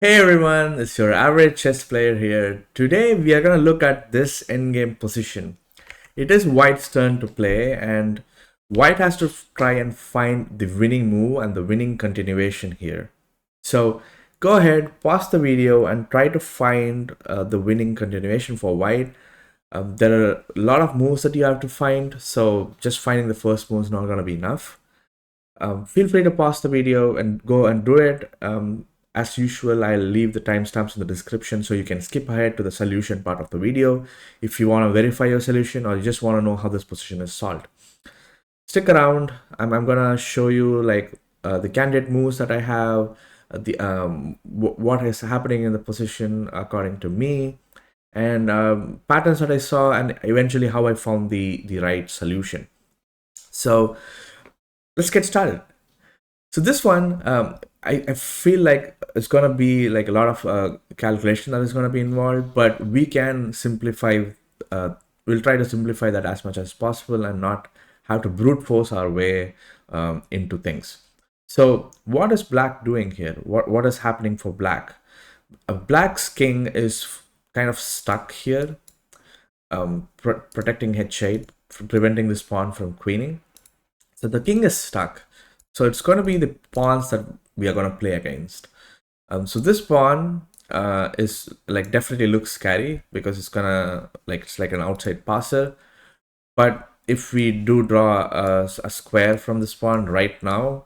Hey everyone, it's your average chess player here. Today we are going to look at this endgame position. It is white's turn to play and white has to try and find the winning move and the winning continuation here. So go ahead, pause the video and try to find the winning continuation for white. There are a lot of moves that you have to find, so just finding the first move is not going to be enough. Feel free to pause the video and go and do it. As usual, I'll leave the timestamps in the description so you can skip ahead to the solution part of the video if you want to verify your solution or you just want to know how this position is solved. Stick around. I'm gonna show you like the candidate moves that I have, what is happening in the position according to me, and patterns that I saw, and eventually how I found the right solution. So let's get started. So this one, I feel like it's gonna be like a lot of calculation that is gonna be involved, but we can simplify. We'll try to simplify that as much as possible and not have to brute force our way into things. So what is black doing here? What is happening for black? Black's king is kind of stuck here, protecting h8, preventing this pawn from queening. So the king is stuck. So it's going to be the pawns that we are going to play against. So this pawn is like definitely looks scary because it's gonna it's like an outside passer. But if we do draw a square from this pawn right now,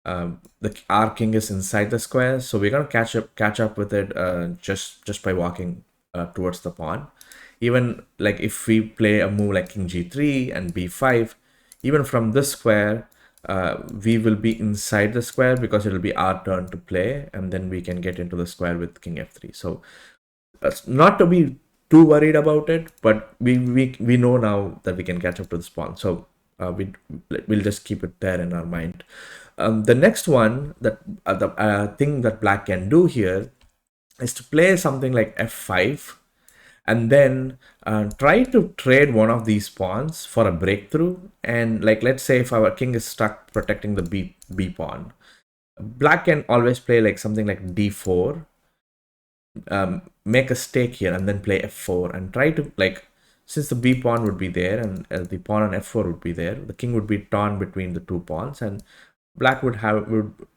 our king is inside the square, so we're gonna catch up with it just by walking towards the pawn. Even like if we play a move like king g3 and b5, even from this square, we will be inside the square because it'll be our turn to play, and then we can get into the square with king f3. So not to be too worried about it, but we know now that we can catch up to this pawn. So we'll just keep it there in our mind. The next one that the thing that black can do here is to play something like f5 and then try to trade one of these pawns for a breakthrough. And like let's say if our king is stuck protecting the b pawn, black can always play like something like d4, make a stake here and then play f4 and try to like, since the b pawn would be there and the pawn on f4 would be there, the king would be torn between the two pawns, and black would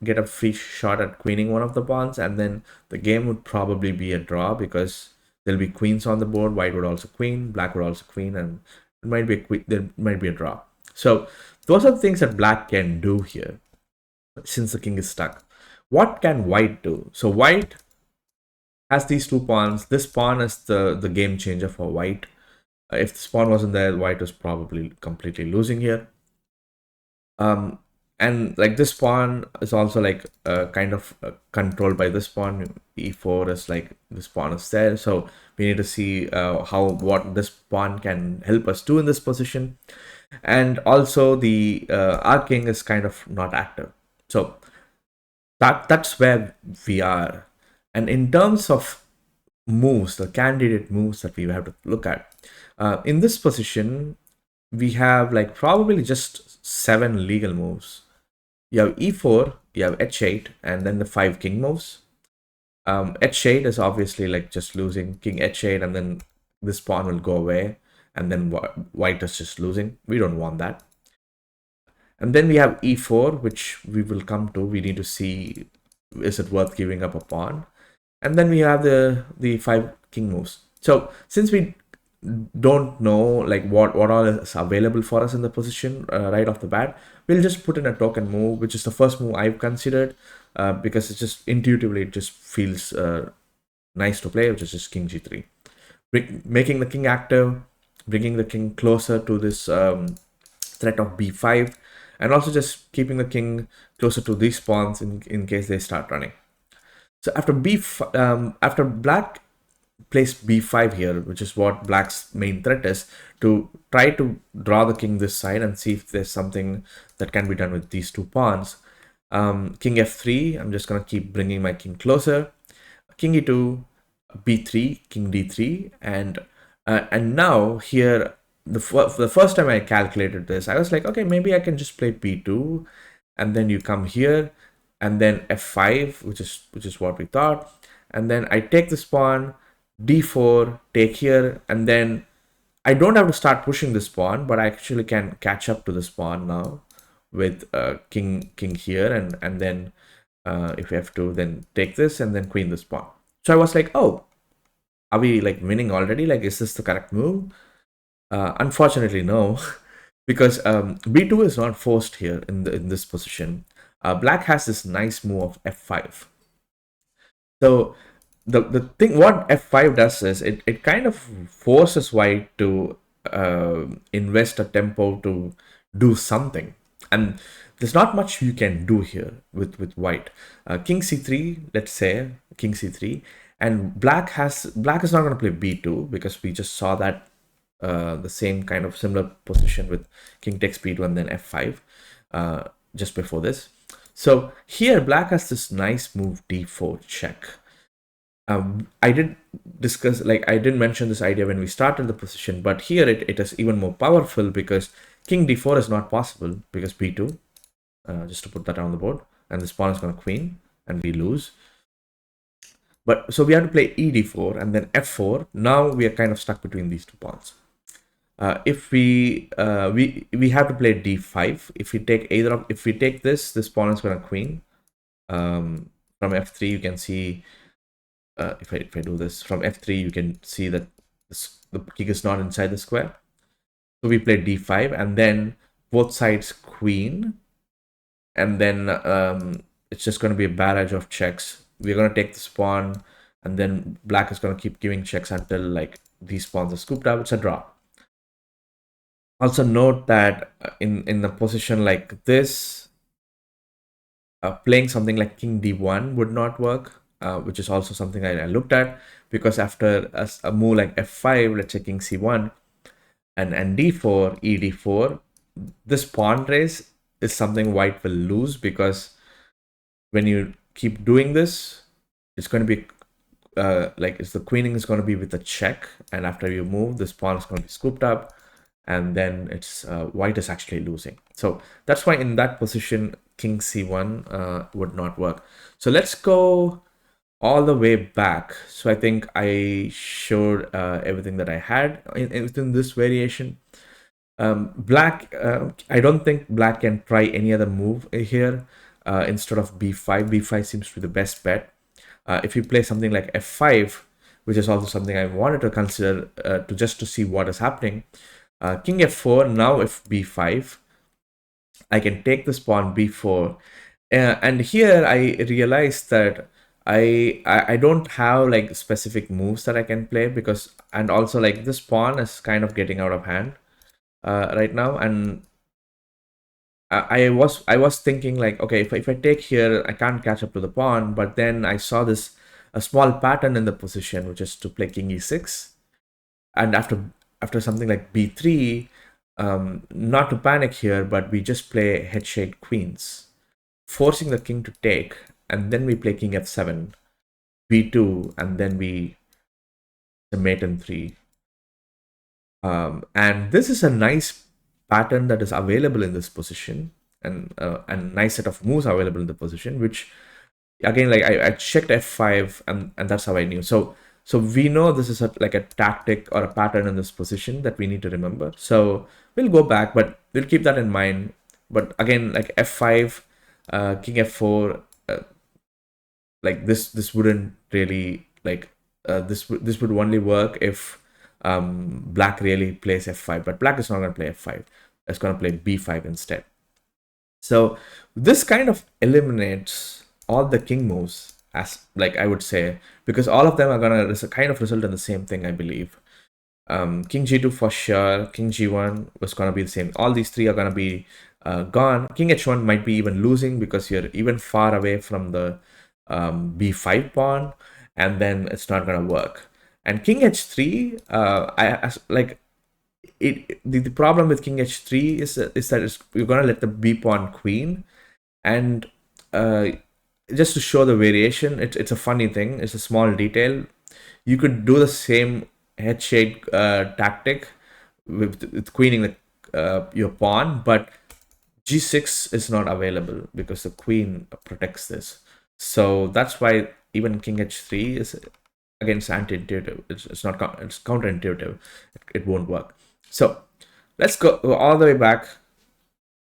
get a free shot at queening one of the pawns, and then the game would probably be a draw because there'll be queens on the board. White would also queen, black would also queen, and it might be there might be a draw. So those are the things that black can do here since the king is stuck. What can white do? So white has these two pawns. This pawn is the game changer for white. If this pawn wasn't there, white was probably completely losing here. And like this pawn is also like kind of controlled by this pawn. E4 is like this pawn is there, so we need to see what this pawn can help us do in this position. And also the our king is kind of not active, so that's where we are. And in terms of moves, the candidate moves that we have to look at in this position, we have like probably just 7 legal moves. You have e4, you have h8, and then the 5 king moves. H8 is obviously like just losing, king h8, and then this pawn will go away, and then white is just losing. We don't want that. And then we have e4, which we will come to. We need to see, is it worth giving up a pawn? And then we have the 5 king moves. So since we don't know like what all is available for us in the position right off the bat, we'll just put in a token move, which is the first move I've considered because it's just intuitively it just feels nice to play, which is just king g3, making the king active, bringing the king closer to this threat of b5, and also just keeping the king closer to these pawns in case they start running. So after black plays b5 here, which is what black's main threat is, to try to draw the king this side and see if there's something that can be done with these two pawns. King f3, I'm just going to keep bringing my king closer. King e2, b3, king d3, and now here, the first time I calculated this, I was like, okay, maybe I can just play b2, and then you come here, and then f5, which is what we thought, and then I take this pawn, d4, take here, and then I don't have to start pushing this pawn, but I actually can catch up to this pawn now with king here, and then if we have to, then take this and then queen this pawn. So I was like, oh, are we like winning already? Like, is this the correct move? Unfortunately, no, because b2 is not forced here in this position. Black has this nice move of f5. So the thing what f5 does is it kind of forces white to invest a tempo to do something, and there's not much you can do here with white. King c3, let's say king c3, and black is not going to play b2 because we just saw that the same kind of similar position with king takes b2 and then f5 just before this. So here black has this nice move d4 check. I did discuss, like I didn't mention this idea when we started the position, but here it is even more powerful because king d4 is not possible because b2, just to put that on the board, and this pawn is going to queen and we lose. But so we have to play e d4 and then f4. Now we are kind of stuck between these two pawns. If we have to play d5. If we take if we take this pawn is going to queen. From f3 you can see, if I do this from f3 you can see that the king is not inside the square. So we play d5 and then both sides queen, and then it's just going to be a barrage of checks. We're going to take this pawn, and then black is going to keep giving checks until like these pawns are scooped up. It's a draw. Also note that in a position like this, playing something like king d1 would not work, which is also something I looked at, because after a move like f5, let's say king c1 and d4, e d4, this pawn race is something white will lose, because when you keep doing this, it's going to be it's the queening is going to be with a check, and after you move, this pawn is going to be scooped up, and then it's white is actually losing. So that's why in that position king c1 would not work. So let's go all the way back. So I think I showed everything that I had within this variation. Black, I don't think black can try any other move here instead of b5. b5 seems to be the best bet. If you play something like f5, which is also something I wanted to consider to see what is happening. King f4, now if b5, I can take this pawn b4, and here I realized that I don't have like specific moves that I can play, because, and also like this pawn is kind of getting out of hand right now, and I was thinking like, okay, if I take here, I can't catch up to the pawn, but then I saw this a small pattern in the position, which is to play king e6, and after something like b3, not to panic here, but we just play head shade queens, forcing the king to take, and then we play king f7, b2, and then we mate in 3. And this is a nice pattern that is available in this position, and nice set of moves available in the position, which again, like I checked f5, and that's how I knew. So we know this is like a tactic or a pattern in this position that we need to remember. So we'll go back, but we'll keep that in mind. But again, like f5, king f4, like this wouldn't really like this would only work if black really plays f5, but black is not going to play f5. It's going to play b5 instead. So this kind of eliminates all the king moves, as like I would say, because all of them are going to kind of result in the same thing, I believe. King g2 for sure, king g1 was going to be the same. All these three are going to be gone. King h1 might be even losing because you're even far away from the b5 pawn, and then it's not going to work. And king h3, the problem with king h3 is that you're going to let the b pawn queen, and just to show the variation, it's a funny thing, it's a small detail. You could do the same head shade tactic with queening your pawn, but g6 is not available because the queen protects this. So that's why even king h3 is against anti-intuitive. It's not, it's counterintuitive. It won't work. So let's go all the way back,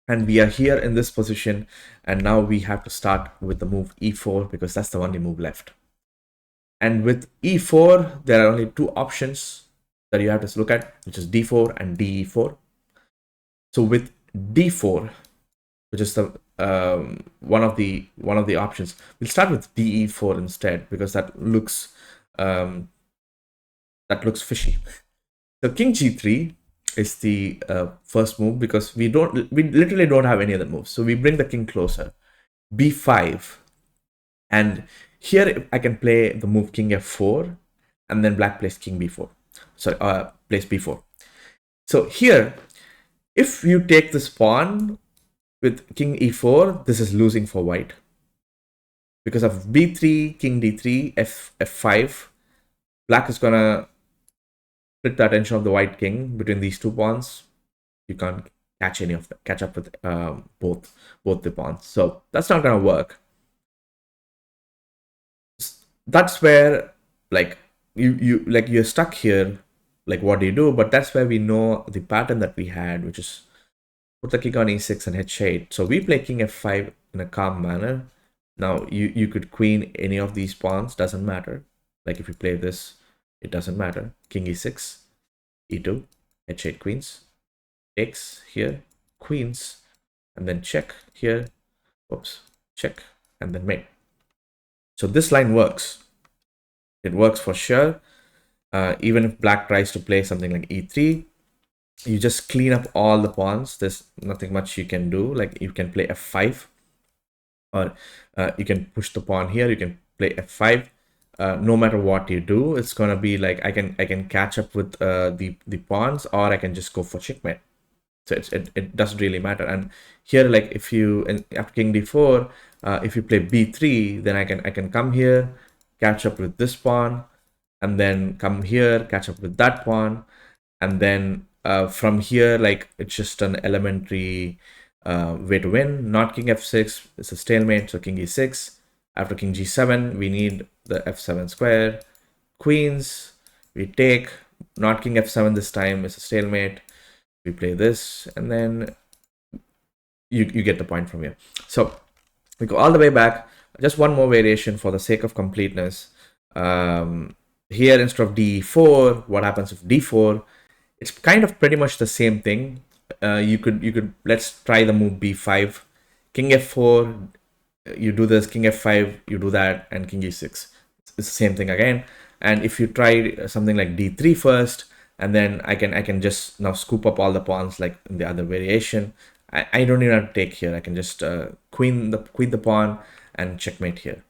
and we are here in this position, and now we have to start with the move e4 because that's the only move left. And with e4, there are only two options that you have to look at, which is d4 and de4. So with d4, which is the one of the options, we'll start with de4 instead because that looks fishy. So king g3 is the first move because we literally don't have any other moves. So we bring the king closer. b5, and here I can play the move king f4, and then black plays king b4. Sorry, plays b4. So here, if you take this pawn with king e4, this is losing for white. Because of b3, king d3, f5, black is gonna split the attention of the white king between these two pawns. You can't catch up with both the pawns. So that's not gonna work. That's where like you're stuck here. Like, what do you do? But that's where we know the pattern that we had, which is put the king on e6 and h8. So we play king f5 in a calm manner. Now you could queen any of these pawns, doesn't matter. Like if you play this, it doesn't matter. King e6, e2, h8 queens, takes here, queens, and then check here, oops, check, and then mate. So this line works. It works for sure. Even if black tries to play something like e3, you just clean up all the pawns. There's nothing much you can do. Like you can play f5, or you can push the pawn here. You can play f5. No matter what you do, it's gonna be like I can catch up with the pawns, or I can just go for checkmate. So it doesn't really matter. And here, like if you after king d4, if you play b3, then I can come here, catch up with this pawn, and then come here, catch up with that pawn, and then from here, like it's just an elementary way to win. Not king f6, it's a stalemate. So king e6. After king g7, we need the f7 square. Queens, we take. Not king f7 this time, it's a stalemate. We play this, and then you get the point from here. So we go all the way back. Just one more variation for the sake of completeness. Here, instead of d4, what happens if d4? It's kind of pretty much the same thing. You could let's try the move b5, king f4. You do this, king f5, you do that, and king e6. It's the same thing again. And if you try something like d3 first, and then I can just now scoop up all the pawns like in the other variation. I don't even have to take here. I can just queen the pawn and checkmate here.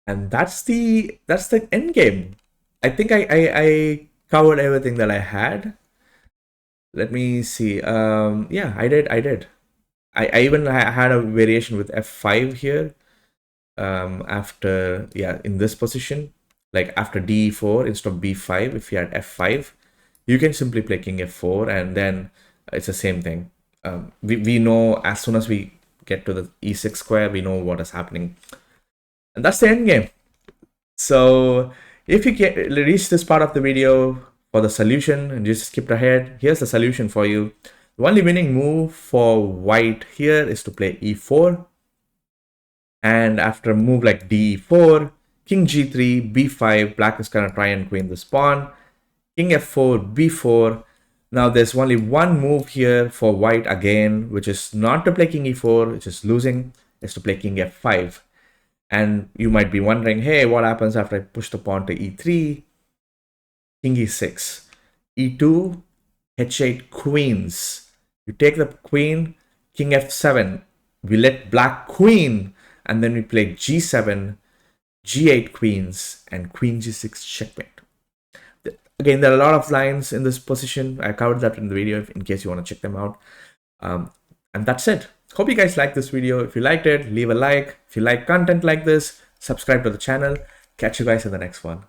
And that's the end game. I think I covered everything that I had. Let me see. Yeah, I did. I even had a variation with f5 here. After, yeah, in this position, like after d4 instead of b5, if you had f5, you can simply play king f4, and then it's the same thing. We know as soon as we get to the e6 square, we know what is happening. And that's the end game. So if you reach this part of the video for the solution and just skipped ahead, here's the solution for you. The only winning move for white here is to play e4. And after a move like d4, king g3, b5, black is going to try and queen this pawn. King f4, b4. Now there's only one move here for white again, which is not to play king e4, which is losing, is to play king f5. And you might be wondering, hey, what happens after I push the pawn to e3? King e6, e2, h8 queens. You take the queen, king f7. We let black queen, and then we play g7, g8 queens, and queen g6 checkmate. Again, there are a lot of lines in this position. I covered that in the video in case you want to check them out. And that's it. Hope you guys liked this video. If you liked it, leave a like. If you like content like this, subscribe to the channel. Catch you guys in the next one.